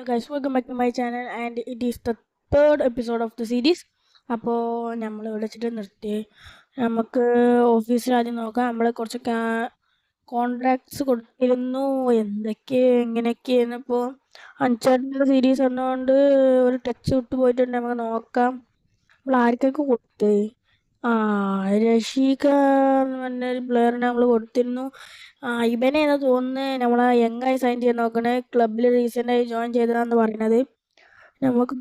guys, welcome back to my channel and it is the third episode of the series. അപ്പോൾ നമ്മൾ ഇവിടെ വെച്ചിട്ട് നിർത്തി. നമുക്ക് ഓഫീസിൽ ആദ്യം നോക്കാം. നമ്മൾ കുറച്ച് കോൺട്രാക്ട്സ് കൊടുത്തിരുന്നു, എന്തൊക്കെ എങ്ങനെയൊക്കെയെന്ന്. ഇപ്പോൾ അൺചാർട്ടഡ് സീരീസ് വന്നതുകൊണ്ട് ഒരു ടച്ച് വിട്ട് പോയിട്ടുണ്ട്. നമുക്ക് നോക്കാം നമ്മൾ ആർക്കൊക്കെ കൊടുത്ത്. രഷീക എന്ന് പറഞ്ഞൊരു പ്ലെയറിനെ നമ്മൾ കൊടുത്തിരുന്നു. ഇവനെന്ന് തോന്നുന്നത് നമ്മളെ യങ്ങായി സൈൻ ചെയ്യാൻ നോക്കണേ. ക്ലബിൽ റീസെൻ്റായി ജോയിൻ ചെയ്തതാന്ന് പറയണത്. നമുക്ക്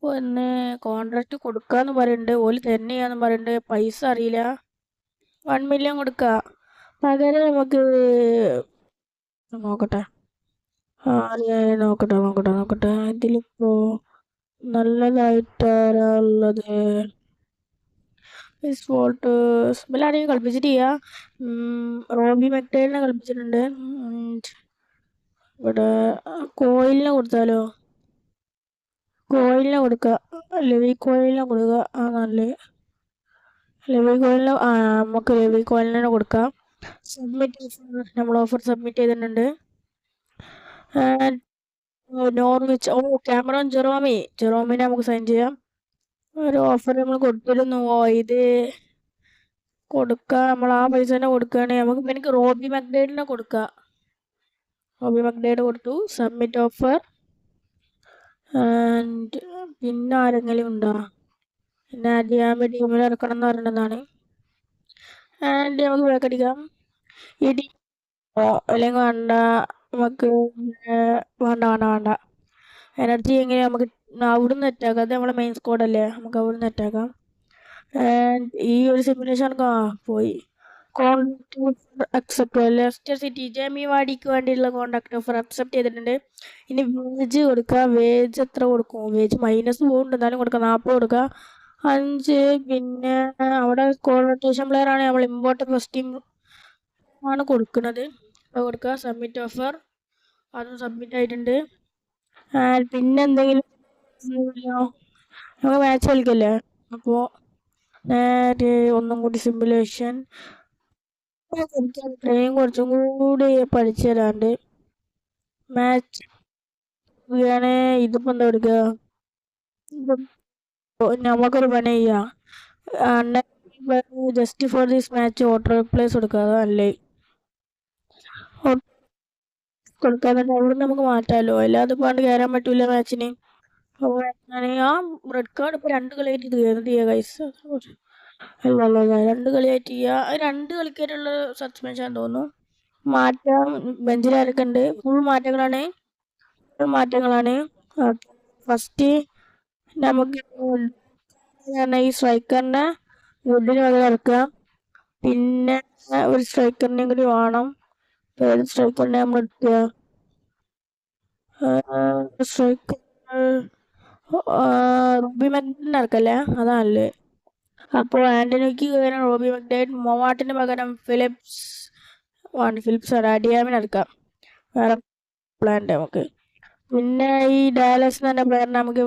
ഒന്ന് കോൺട്രാക്ട് കൊടുക്കാന്ന് പറയുന്നുണ്ട്. ഓല് തന്നെയാന്ന് പറയുന്നുണ്ട്. പൈസ അറിയില്ല. 1 മില്യൺ കൊടുക്കുക. പകരം നമുക്ക് നോക്കട്ടെ നോക്കട്ടെ ഇതിലിപ്പോ നല്ലതായിട്ടാരുള്ളത്. ഇവലാരെയും കളിപ്പിച്ചിട്ട് റോബി മെക്ടൈലിനെ കളിപ്പിച്ചിട്ടുണ്ട്. ഇവിടെ കോയിലിനെ കൊടുത്താലോ? കോയിലിനെ കൊടുക്കുക. ലെവി കോയിലിനെ കൊടുക്കുക. നല്ല ലെവി കോയിലിനെ നമുക്ക് ലെവി കോയിലിനെ കൊടുക്കാം. നമ്മൾ ഓഫർ സബ്മിറ്റ് ചെയ്തിട്ടുണ്ട്. നോർവിച്ച് ക്യാമറോൺ ജെറോമിനെ നമുക്ക് സൈൻ ചെയ്യാം. ഒരു ഓഫർ നമ്മൾ കൊടുത്തിരുന്നു. ഇത് കൊടുക്കാം. നമ്മൾ ആ പൈസ തന്നെ കൊടുക്കുകയാണെങ്കിൽ നമുക്ക് എനിക്ക് റോബി മക്ഡൈഡിനെ കൊടുക്കാം. റോബി മക്ഡൈഡ് കൊടുത്തു. Submit offer. ആൻഡ് പിന്നെ ആരെങ്കിലും ഉണ്ടോ? പിന്നെ അടിയാമ്പ ടീമിൽ ഇറക്കണം എന്ന് പറയുന്നതാണ്. ആൻഡ് നമുക്ക് വേക്കടിക്കാം. ഇടി അല്ലെങ്കിൽ വേണ്ട. നമുക്ക് വേണ്ട. എനർജി എങ്ങനെ നമുക്ക് അവിടുന്ന് അറ്റാക്കാം. അത് നമ്മളെ മെയിൻ സ്ക്വാഡല്ലേ, നമുക്ക് അവിടുന്ന് അറ്റാക്കാം. ആൻഡ് ഈ ഒരു സിമുലേഷൻ പോയി. Contract accept. Leicester City Jamie വാടിക്ക് വേണ്ടിയുള്ള കോൺട്രാക്ട് ഓഫർ അക്സെപ്റ്റ് ചെയ്തിട്ടുണ്ട്. ഇനി വേജ് കൊടുക്കുക. വേജ് എത്ര കൊടുക്കും? വേജ് മൈനസ് പോകുന്നുണ്ട്, എന്നാലും കൊടുക്കുക. 40 കൊടുക്കുക. 5. പിന്നെ അവിടെ കോൺട്രാക്ടേഷൻ പ്ലെയർ ആണ്, നമ്മൾ ഇമ്പോർട്ടൻ്റ് ഫസ്റ്റ് ടീം ആണ് കൊടുക്കുന്നത്. അപ്പോൾ കൊടുക്കുക. Submit offer. അതും സബ്മിറ്റ് ആയിട്ടുണ്ട്. പിന്നെ എന്തെങ്കിലും നമുക്ക് മാച്ച് കളിക്കല്ലേ, അപ്പോൾ നേരെ ഒന്നും കൂടി സിമുലേഷൻ കുറച്ചും കൂടി പഠിച്ചു തരാണ്ട് മാച്ച് ഇതിപ്പോ എന്താ എടുക്കുക? നമുക്കൊരു പണി ചെയ്യാം. Just for this match auto replace കൊടുക്കുക. അതല്ലേ കൊടുക്കാതെ അവിടെ നമുക്ക് മാറ്റാമല്ലോ. അല്ലാതെ പാണ്ട് കയറാൻ പറ്റൂല മാച്ചിന്. ആ റെഡ് കാർഡ് ഇപ്പോൾ 2 കളിയായിട്ട് ഇത് കയറുന്നത് ചെയ്യുക ഗൈസ്. അല്ല 2 കളിയായിട്ട് ചെയ്യുക. 2 കളിക്കായിട്ടുള്ള സസ്പെൻഷൻ തോന്നുന്നു. മാറ്റം ബെഞ്ചിൽ ആരൊക്കെ ഉണ്ട്? ഫുൾ മാറ്റങ്ങളാണ്. ഫസ്റ്റ് നമുക്ക് ഈ സ്ട്രൈക്കറിനെ വുഡിന് പകരം ഇറക്കുക. പിന്നെ ഒരു സ്ട്രൈക്കറിനെയും കൂടി വേണം. ഏത് സ്ട്രൈക്കറിനെ നമ്മൾ എടുക്കുക? സ്ട്രൈക്കർ റോബി മക്ഡൈഡിനെ ഇറക്കല്ലേ, അതാണല്ലേ. അപ്പോൾ ആന്റണിക്ക് പകരം റോബി മക്ഡൈഡ്, മൊവാട്ടിന് പകരം ഫിലിപ്സ് അഡിയാമിനെ ഇറക്കാം. വേറെ പ്ലാൻ നമുക്ക്. പിന്നെ ഈ ഡാലസ് എന്ന് പറഞ്ഞ പ്ലെയറിനെ നമുക്ക്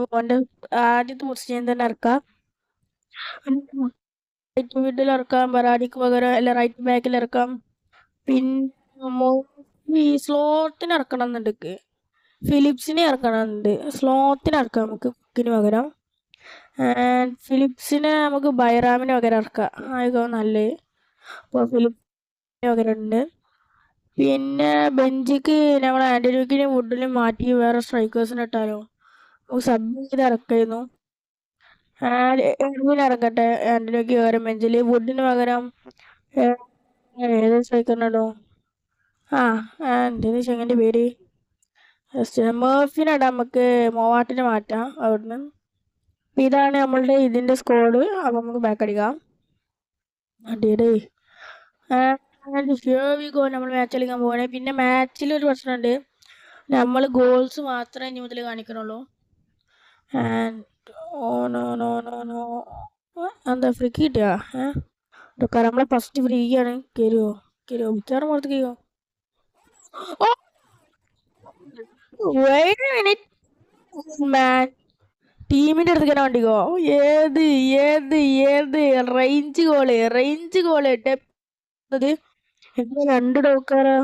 ആദ്യത്തെ പൊസിഷൻ തന്നെ ഇറക്കാം. റൈറ്റ് മിഡിൽ ഇറക്കാം. ബറാഡിക്ക് പകരം അല്ല റൈറ്റ് ബാക്കിൽ ഇറക്കാം. പിന്നെ ഈ സ്ലോത്തിന് ഇറക്കണം എന്നുണ്ട്. ഫിലിപ്സിനെ ഇറക്കണമെന്നുണ്ട്. സ്ലോത്തിന് ഇറക്കാം നമുക്ക് കുക്കിന് പകരം. ഫിലിപ്സിനെ നമുക്ക് ബൈറാമിന് പകരം ഇറക്കാം. ആയിക്കോ നല്ലത്. അപ്പോൾ ഫിലിപ്സിന് പകരം ഉണ്ട്. പിന്നെ ബെഞ്ചിക്ക് നമ്മൾ ആന്റണിക്കിനും വുഡിനും മാറ്റി വേറെ സ്ട്രൈക്കേഴ്സിനെ ഇട്ടാലോ? സബ് ചെയ്ത് ഇറക്കായിരുന്നു. എഡ്വിൻ ഇറക്കട്ടെ ആന്റണിക്ക് പകരം ബെഞ്ചിൽ. വുഡിന് പകരം ഏത് സ്ട്രൈക്കറിനിടോ? എന്തെന്ന് ചെങ്ങൻ്റെ പേര്? മേഫിനിടാം. നമുക്ക് മൊവാട്ടിനെ മാറ്റാം അവിടുന്ന്. ഇതാണ് നമ്മളുടെ ഇതിൻ്റെ സ്കോഡ്. അപ്പം നമുക്ക് ബാക്ക് അടിക്കാം. അടിയടേ നമ്മൾ മാച്ച് കളിക്കാൻ പോകണേ. പിന്നെ മാച്ചിലൊരു പ്രശ്നമുണ്ട്. നമ്മൾ ഗോൾസ് മാത്രമേ ഇനി മുതൽ കാണിക്കണുള്ളൂ. എന്താ ഫ്രീ കിട്ടിയാ? ഇതൊക്കെ നമ്മളെ ഫസ്റ്റ് ഫ്രീ ആണ്. കയറുമോ മിക്കവാറും പുറത്ത് കയറുമോ? ടീമിന്റെ അടുത്ത് തന്നെ വണ്ടിക്കോ? ഏത് റേഞ്ച് ഗോള് 2 ഡോക്കാരാ.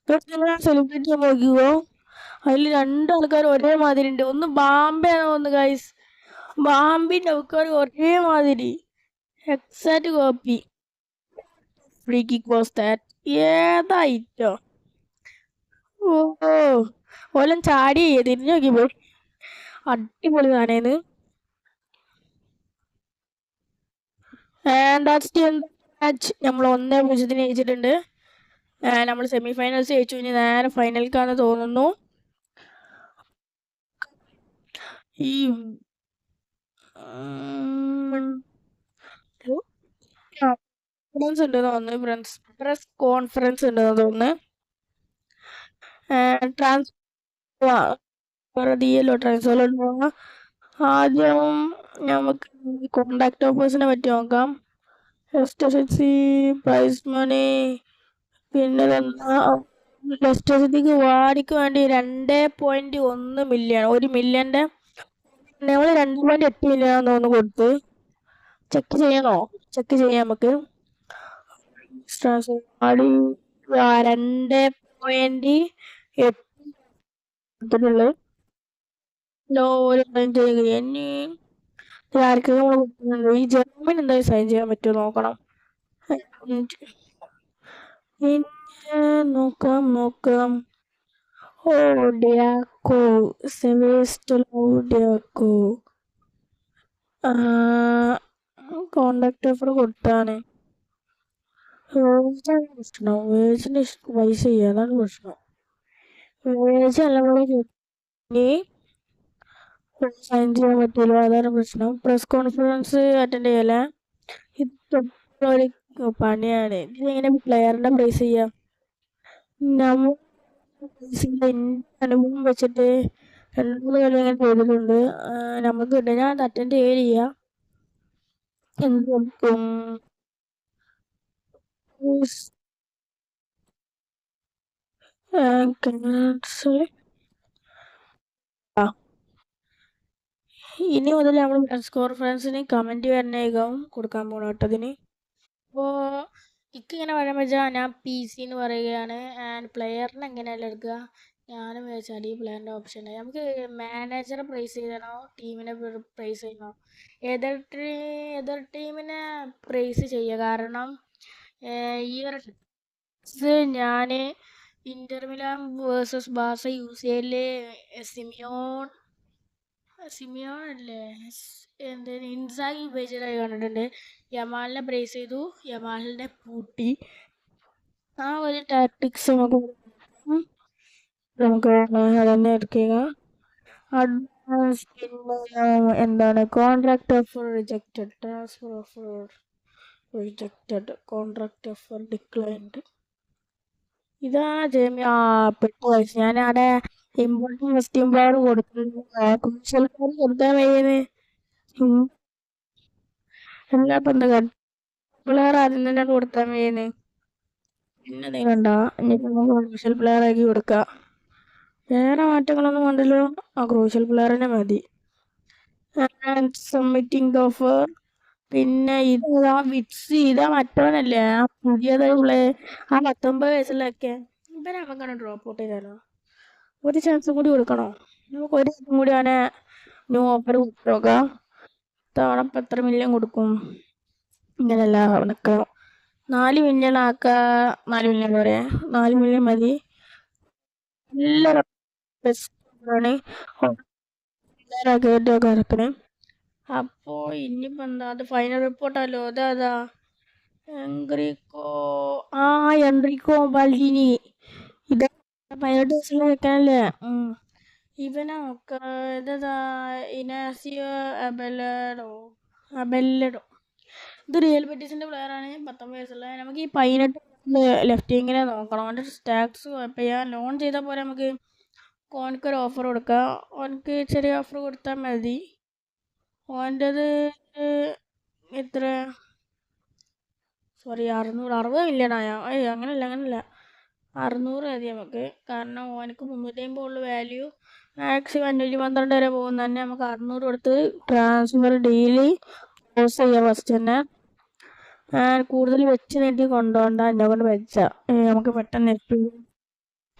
സെലിബ്രിറ്റി നോക്കിയോ, അതിൽ രണ്ടാൾക്കാർ ഒരേ മാതിരി ഉണ്ട്. ഒന്ന് ബാംബെയാണ് ഒന്ന് ഗൈസ്, ബാംബിന്റെ ആൾക്കാർ ഒരേ മാതിരി exact copy. Free kick was that, ഏതായിട്ടോ. ഓ ഓലം ചാടി തിരിഞ്ഞു നോക്കി പോയി, അടിപൊളി താനേന്ന്. മാച്ച് നമ്മൾ 1-0 ജയിച്ചിട്ടുണ്ട്. നമ്മൾ സെമി ഫൈനൽസ് ജയിച്ചു, ഇനി നേരെ ഫൈനൽക്കാന്ന് തോന്നുന്നു. ഈ കോൺഫറൻസ് ഉണ്ടെന്ന് തോന്നുന്നു, പ്രസ് കോൺഫറൻസ് ഉണ്ടെന്ന് തോന്നുന്നു. ട്രാൻസ്ഫറിലോട്ട് പോകാം. ആദ്യം നമുക്ക് കോണ്ടാക്ട് ഓഫേഴ്സിനെ പറ്റി നോക്കാം. എസ്റ്റി പ്രൈസ് മണി, പിന്നെ ലെസ്റ്റർ സിറ്റിക്ക് വാടിക്ക് വേണ്ടി 2.1 മില്യൺ, 1 മില്യന്റെ നമ്മൾ 2.8 മില്യൺ തോന്നുന്നു കൊടുത്ത്. ചെക്ക് ചെയ്യണോ? ചെക്ക് ചെയ്യാം നമുക്ക്. 2.8 ഈ ജർമ്മൻ എന്തായാലും സൈൻ ചെയ്യാൻ പറ്റുമോ നോക്കണം. പിന്നെ നോക്കാം. ഡിയാക്കോ, ഡിയാക്കോ കോണ്ടാക്ട് ഓഫർ കൊടുത്താണ്. പ്രശ്നം വേജിന് പൈസ ചെയ്യുക, അതാണ് പ്രശ്നം. വേജ് എല്ലാം സൈൻ ചെയ്യാൻ പറ്റില്ല, അതാണ് പ്രശ്നം. പ്രസ് കോൺഫറൻസ് അറ്റൻഡ് ചെയ്യല, ഇത് ഒരു പണിയാണ്. ഇതിനെങ്ങനെ പ്ലെയറിന്റെ പ്രൈസ് ചെയ്യാം? അനുഭവം വെച്ചിട്ട് 2-3 കളി അങ്ങനെ ചെയ്തിട്ടുണ്ട്. നമുക്ക് കിട്ടും, ഞാൻ അറ്റൻഡ് ചെയ്യില്ല. എന്ത് കൊടുക്കും? ഇനി മുതൽ നമ്മൾ പ്രസ് കോൺഫറൻസിന് കമന്റ് വരണേക്കും കൊടുക്കാൻ പോകണം കേട്ടതിന്. അപ്പോൾ ഇങ്ങനെ പറയാൻ വെച്ചാൽ ഞാൻ PC എന്ന് പറയുകയാണ്. ആൻഡ് പ്ലെയറിന് എങ്ങനെയല്ല എടുക്കുക, ഞാനും വെച്ചാൽ ഈ പ്ലെയറിൻ്റെ ഓപ്ഷൻ നമുക്ക് മാനേജറെ പ്രൈസ് ചെയ്യണോ ടീമിനെ പ്രൈസ് ചെയ്യണോ? എതിർ ടീമിനെ പ്രൈസ് ചെയ്യുക. കാരണം ഈ ഒരു ഞാൻ Inter Milan versus Barca UCL Simeon അല്ലേ എന്തേലും ഇൻസാഗി പേജിലായി കണ്ടിട്ടുണ്ട്. യമാലിനെ പ്രൈസ് ചെയ്തു, യമാലിനെ പൂട്ടി. ആ ഒരു ടാക്ടിക്സ് നമുക്ക് അതന്നെ എടുക്കുക. എന്താണ് contract offer rejected, transfer offer rejected, contract offer declined. ഇതാ ജെമി പെട്ടു. ഞാൻ അവിടെ ഇമ്പോർട്ടിംഗ് ഫസ്റ്റ് പവർ കൊടുത്തിട്ടുണ്ട്, കൊടുക്കാൻ വയ്യുന്നത് എല്ലാ പിള്ളേർ ആദ്യം തന്നെ കൊടുക്കാൻ വയ്യുന്നത്. പിന്നെ നീ കണ്ട ക്രൂഷ്യൽ പ്ലെയർ ആക്കി കൊടുക്കുക. വേറെ മാറ്റങ്ങളൊന്നും വേണ്ടല്ലോ, ആ ക്രൂഷ്യൽ പ്ലെയറിനെ മതി. Submitting the offer. പിന്നെ ഇതാ വിറ്റ്സ്, ഇതാ മറ്റവനല്ലേ ആ പുതിയതായുള്ള ആ 19 വയസ്സിലൊക്കെ ഇവരെ നമുക്കാണ് ഡ്രോപ്പ് ഔട്ട് ചെയ്താലോ. ഒരു ചാൻസും കൂടി കൊടുക്കണോ? നമുക്ക് ഒരു ചാൻസും കൂടി അവനെ ന്യൂ ഓഫർ കൊടുത്തോക്കാം. തവണ ഇപ്പം എത്ര മില്യൺ കൊടുക്കും? ഇങ്ങനെയല്ല നിൽക്കണം. 4 മില്യൺ ആക്ക, 4 മില്യൺ വരെ, 4 മില്യൺ മതി. എല്ലാവരും കേട്ടൊക്കെ ഇറക്കണേ. അപ്പോൾ ഇനിയിപ്പോൾ എന്താ, അത് ഫൈനൽ റിപ്പോർട്ടല്ലോ. അതാ എൻട്രിക്കോ ബാൽഡിനി, ഇത് 18 വയസ്സിൽ വെക്കാനല്ലേ. ഇവനെ ഇതാ ഇനാസിയോ അബെല്ലഡോ. ഇത് റിയൽ ബെറ്റീസിന്റെ പ്ലെയർ ആണ്, 19 വയസ്സുള്ള. നമുക്ക് ഈ 18 ലെഫ്റ്റ് വിങ്ങിനെ നോക്കണം. അവൻ്റെ സ്റ്റാക്സ് കുഴപ്പമില്ല. ലോൺ ചെയ്താൽ പോലെ നമുക്ക് ഓനക്കൊരു ഓഫർ കൊടുക്കാം. ഓനക്ക് ചെറിയ ഓഫർ കൊടുത്താൽ മതി. ഓൻ്റെത് എത്ര, സോറി 660 മില്യണായ. അങ്ങനല്ല 600 മതി നമുക്ക്. കാരണം ഓനക്ക് 350 ഉള്ള വാല്യൂ, മാക്സിമം 512 വരെ പോകുന്ന തന്നെ. നമുക്ക് 600 കൊടുത്ത് ട്രാൻസ്ഫർ ഡീല് ക്ലോസ് ചെയ്യാം ഫസ്റ്റ് തന്നെ. കൂടുതൽ വെച്ച് നീട്ടി കൊണ്ടുപോകണ്ട, എന്നെ കൊണ്ട് വെച്ചാൽ നമുക്ക് പെട്ടെന്ന് എത്തും.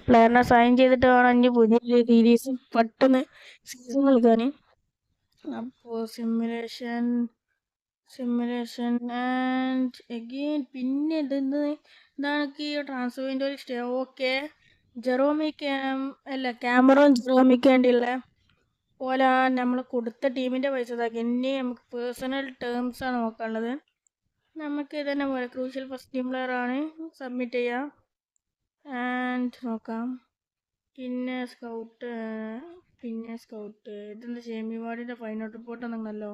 പ്ലെയറിനെ സൈൻ ചെയ്തിട്ട് വേണം ഇനി പുതിയ സീരീസ് പെട്ടെന്ന് സീസൺ നൽകാൻ. അപ്പോൾ സിമുലേഷൻ ആൻഡ് എഗെയിൻ പിന്നെ ഇതാണ് ഈ transfer window stay. Okay, Cameron Jeromic വേണ്ടിയുള്ള പോലെ നമ്മൾ കൊടുത്ത ടീമിൻ്റെ പൈസ ഇതാക്കി. ഇനി നമുക്ക് പേഴ്സണൽ ടേംസാണ് നോക്കാനുള്ളത്. നമുക്ക് ഇതന്നെ പോലെ ക്രൂഷ്യൽ ഫസ്റ്റ് ടീം പ്ലെയർ ആണ്, സബ്മിറ്റ് ചെയ്യാം ആൻഡ് നോക്കാം. പിന്നെ സ്കൗട്ട് ഇതെന്താ ജേമി വാർഡിൻ്റെ ഫൈനൽ റിപ്പോർട്ട് എന്തെങ്കിലല്ലോ.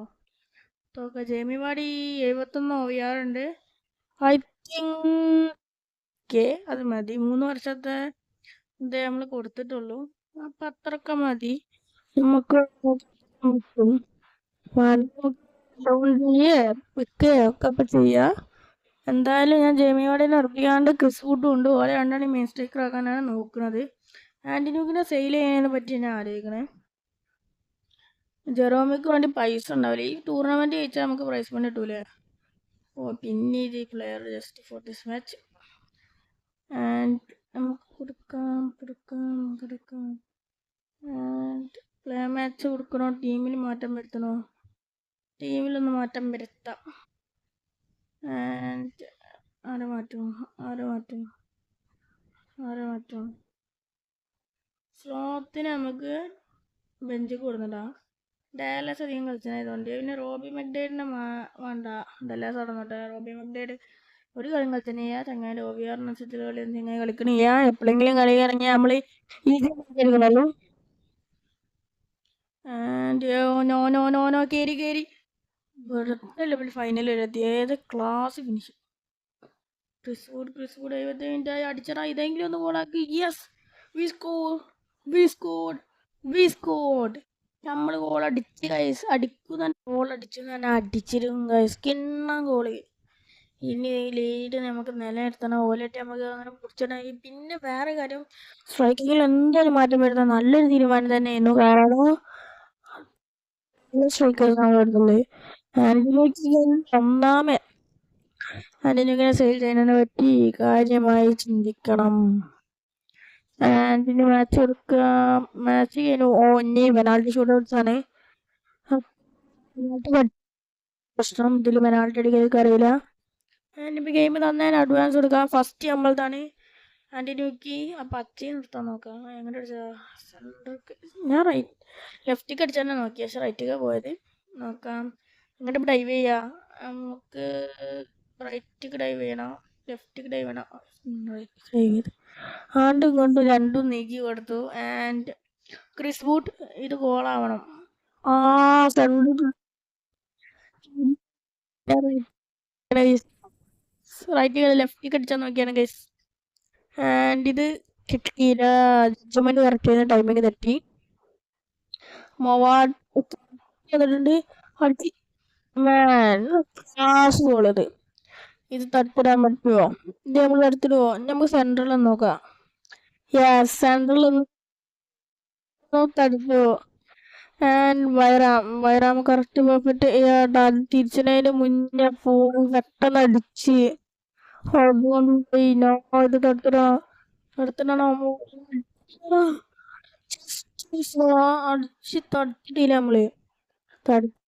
ജേമി വാർഡി 71 OVR ഉണ്ട്. ഐ തിങ്ക് അത് മതി. 3 വർഷത്തെ ഇത് നമ്മൾ കൊടുത്തിട്ടുള്ളൂ, അപ്പം അത്രയൊക്കെ മതി. നമുക്ക് ഒക്കെ ചെയ്യാം. എന്തായാലും ഞാൻ ജേമി വാർഡിനെ ഇറക്കിയാണ്ട് ക്രിസ് വുഡും ഉണ്ട്, ഓരോ രണ്ടാണ് മെയിൻ സ്ട്രൈക്കർ ആക്കാനാണ് നോക്കുന്നത്. ആൻറ്റിനൂക്കിനെ സെയിൽ ചെയ്യുന്നതിനെ പറ്റി ഞാൻ ആലോചിക്കണേ. ജെറോമിക്ക് വേണ്ടി പൈസ ഉണ്ടാവില്ല. ഈ ടൂർണമെൻറ്റ് ജയിച്ചാൽ നമുക്ക് പ്രൈസ് ഫണ്ട് കിട്ടൂലേ. പിന്നെ ഇത് player just for this match and നമുക്ക് കൊടുക്കാം ആൻഡ് പ്ലേ മാച്ച് കൊടുക്കണോ, ടീമിൽ മാറ്റം വരുത്തണോ? ടീമിലൊന്ന് മാറ്റം വരുത്താം. ആൻഡ് ആരെ മാറ്റും സ്ലോത്തിന് നമുക്ക് ബെഞ്ച് കൊടുക്കണ്ടാ. ഡാലസ് അധികം കളിച്ചായതുകൊണ്ട് പിന്നെ റോബി മക്ഡേഡിനെ വേണ്ട. ഡാലസ് നടന്നോട്ടെ. റോബി മക്ഡേഡ് ഒരു കളി കളിച്ചേ ചങ്ങായി OVR നക്ഷത്രത്തിൽ കളി ചങ്ങായി കളിക്കണേ. എപ്പോഴെങ്കിലും കളി ഇറങ്ങിയ നമ്മൾ കളിക്കണല്ലോ. ആൻഡ് നോ കേരി വെറുതെ ലെവൽ ഫൈനൽ എഴുതി. ഏത് ക്ലാസ് ഫിനിഷ്. ക്രിസ് വുഡ് 75 മിനിറ്റായി അടിച്ചടാ. ഇതെങ്കിലും ഒന്ന് ഗോളാക്കി. Yes, we scored. നമ്മൾ ഗോൾ അടിച്ച് ഗൈസ്. അടിച്ചിരുന്നു ഗൈസ്. കിണ്ണ ഗോള്. ഇനി ലീഡ് നമുക്ക് നിലനിർത്തണം. ഓലായിട്ട് നമുക്ക് അങ്ങനെ പിടിച്ചിടാം. പിന്നെ വേറെ കാര്യം, സ്ട്രൈക്കിങ്ങിൽ എന്തായാലും മാറ്റം വരുത്താൻ നല്ലൊരു തീരുമാനം തന്നെയായിരുന്നു. കാരണം സ്ട്രൈക്കേഴ്സാണ് വരുന്നത്. ആന്റണിക്കിനെ സെയിൽ ചെയ്യുന്നതിനെ പറ്റി കാര്യമായി ചിന്തിക്കണം. ആന്റണി മാച്ച് കഴിഞ്ഞു. ഇനി പെനാൾട്ടി ഷൂട്ട് ഔട്ട്സ് ആണ് പ്രശ്നം. ഇതിൽ പെനാൾട്ടി അടിക്കാൻ അറിയില്ല. ആൻഡ് ഗെയിം തന്നെ അഡ്വാൻസ് കൊടുക്കാം. ഫസ്റ്റ് നമ്മളതാണ് ആന്റണിക്ക്. അപ്പം അച്ഛയും നിർത്താൻ നോക്കാം. എങ്ങനെ അടിച്ചാ സെൻറ്റർക്ക് ഞാൻ ലെഫ്റ്റിക്ക് അടിച്ചാൽ തന്നെ നോക്കി, പക്ഷെ റൈറ്റിക്ക് പോയത്. നോക്കാം എങ്ങോട്ട് ഡൈവ് ചെയ്യാം. നമുക്ക് റൈറ്റിക്ക് ഡൈവ് ചെയ്യണം, ലെഫ്റ്റിക്ക് ഡൈവ് ചെയ്യണം. ആണ്ടും കൊണ്ടും രണ്ടും നീക്കി കൊടുത്തു. ആൻഡ് ക്രിസ് വുഡ് ഇത് ഗോളാവണം. റൈറ്റിക്ക് ലെഫ്റ്റിക്ക് അടിച്ചാൽ നോക്കിയാണ് ഗൈസ്. ആൻഡ് ഇത് കിട്ടിയില്ല. ജഡ്ജ്മെന്റ് കറക്റ്റ് ചെയ്യുന്ന ടൈമിങ് തെറ്റി. മൊവാഡ് ഗോളത്. ഇത് തടുത്തിടാൻ പറ്റുമോ? ഇത് നമ്മൾ തടുത്തിടുവോ? നമുക്ക് സെൻട്രൽ നോക്കാം. സെൻട്രൽ തടുത്തുവോ? ആൻഡ് വൈറാം കറക്റ്റ് പെർഫെക്റ്റ് തിരിച്ചതിന് മുന്നേ ഫോൺ പെട്ടെന്ന് അടിച്ച് ഇത് തടുത്തിടണോ? അടിച്ച് തടുത്തിട്ടില്ല. നമ്മള് തടുക്കണം.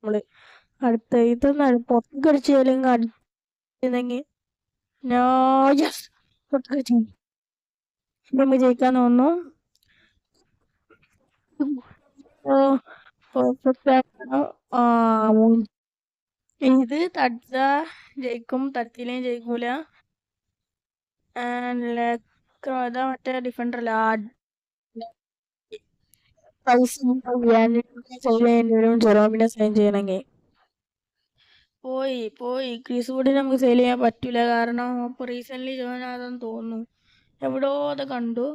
നമ്മള് അടുത്ത ഇതൊന്നും പുറത്തേക്ക് അടിച്ചില്ലെങ്കിൽ അടിച്ചെങ്കിൽ നമുക്ക് ജയിക്കാൻ തോന്നുന്നു. ഇത് തടുത്ത ജയിക്കും, തടുത്തില്ലെങ്കിൽ ജയിക്കൂല. ഇതാ മറ്റേ ഡിഫൻഡർ അല്ല. ജെറോമിനെ സൈൻ ചെയ്യണമെങ്കിൽ പോയി ക്രിസ് വുഡിനെ നമുക്ക് സെയിൽ ചെയ്യാൻ പറ്റൂല. കാരണം ഇപ്പോൾ റീസെൻ്റ്ലി ജോയിൻ ആയതെന്ന് തോന്നുന്നു. എവിടെയോ അത് കണ്ടു.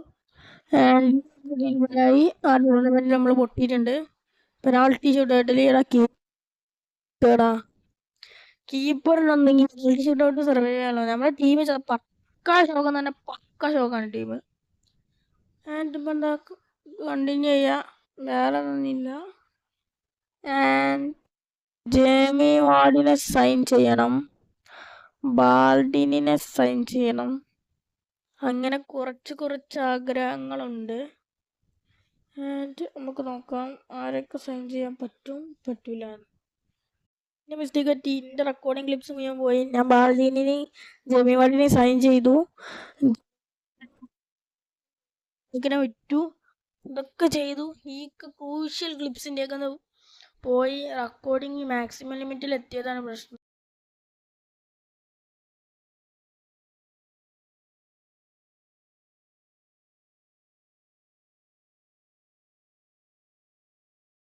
ആ ടൂർണമെൻറ്റിൽ നമ്മൾ പൊട്ടിയിട്ടുണ്ട്. പെനാൾട്ടി ഷൂട്ടൗട്ടിൽ കീപ്പറിനൊന്നെങ്കിൽ പെനാൾട്ടി ഷൂട്ടൗട്ട് സർവൈവ് ചെയ്യാനോ. നമ്മുടെ ടീം പക്കാ ഷോക്കാണ് തന്നെ. പക്കാ ഷോക്കാണ് ടീം. ആൻഡ് ഇപ്പം എന്താ കണ്ടിന്യൂ ചെയ്യാം. വേറെ ഒന്നുമില്ല. ആൻഡ് ജേമി വാർഡിനെ സൈൻ ചെയ്യണം, ബാൾഡിനെ സൈൻ ചെയ്യണം. അങ്ങനെ കുറച്ച് ആഗ്രഹങ്ങളുണ്ട്. ആൻഡ് നമുക്ക് നോക്കാം ആരൊക്കെ സൈൻ ചെയ്യാൻ പറ്റൂല. എൻ്റെ മിസ്റ്റേക്ക് പറ്റി. എൻ്റെ റെക്കോർഡിങ് ക്ലിപ്സ് മുഴുവൻ പോയി. ഞാൻ ബാൾഡിനെ ജേമി വാർഡിനെ സൈൻ ചെയ്തു, ഇങ്ങനെ വിറ്റു, ഇതൊക്കെ ചെയ്തു. ഈ ക്രൂഷ്യൽ ക്ലിപ്സിൻ്റെയൊക്കെ പോയി റെക്കോർഡിങ് മാക്സിമം ലിമിറ്റിൽ എത്തിയതാണ് പ്രശ്നം.